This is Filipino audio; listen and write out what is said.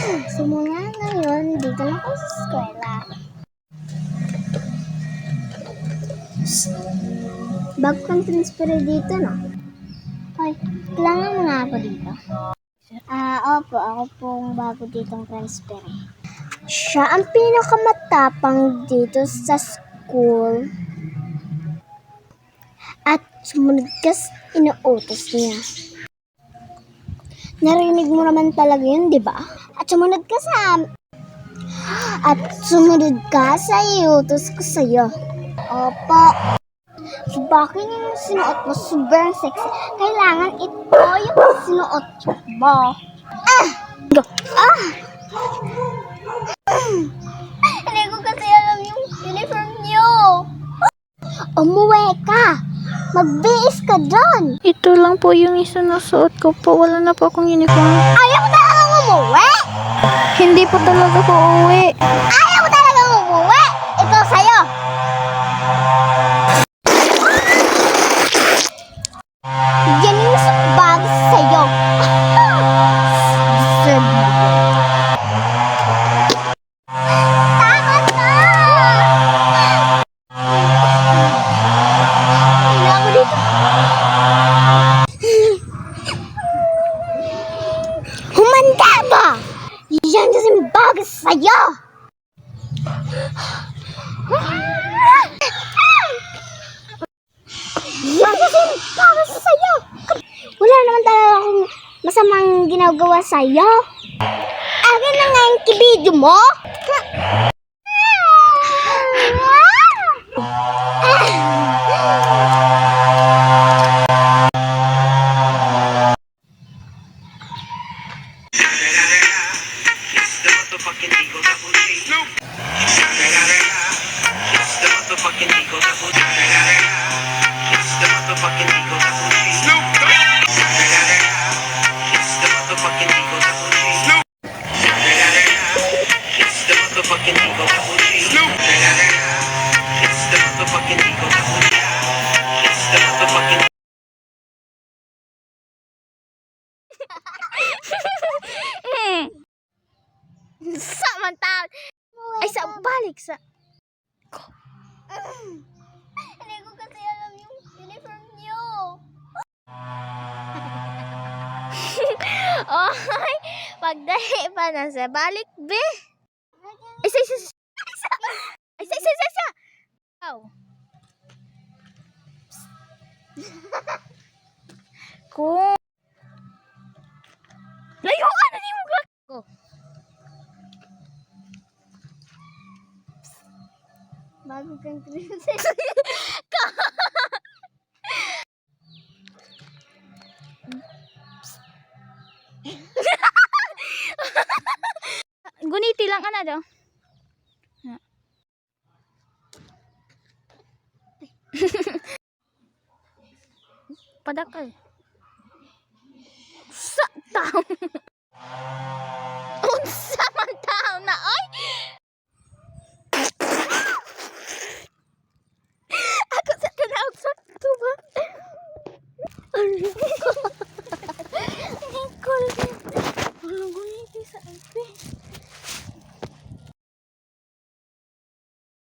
Simula ngayon, dito na ako sa eskwela. Bago kang transfer dito, no? Ay, kailangan mo nga ako dito. Opo, ako pong bago ditong transfer. Siya ang pinakamatapang dito sa school. At sumunod ka sa inuutos niya. Narinig mo naman talaga yun, di ba? At sumunod ka sa iutos ko sa'yo. Opo. So, bakit yung sinuot mo sobrang sexy? Kailangan ito yung sinuot mo. Hindi ko kasi alam yung uniform niyo. Umuwi ka. Magbihis ka dyan. Ito lang po yung isinusuot ko po. Wala na po akong uniform. Ayaw mo talagang umuwi. Hindi po talaga po uwi. Ayaw mo talagang umuwi. Ito sa'yo. Yan yung bag sa'yo. Tama na. Hindi ako dito. Humanda ba? Yan kasing bag sa'yo. Yan kasing bag sa'yo. Wala naman talaga akong masamang ginagawa sa'yo. Akin na nga yung kibidyo mo. Samantal. Ay, sa balik sa... Hindi ko kasi alam yung uniform niyo. Oy, pagdahi pa na sa balik, be. Ay, sa. Aw. Ko. Layo, ano ni mo ko? Bago kang princess. Guniti lang ka na daw. Padakal. Sa tao. Unsa man tao na, oy?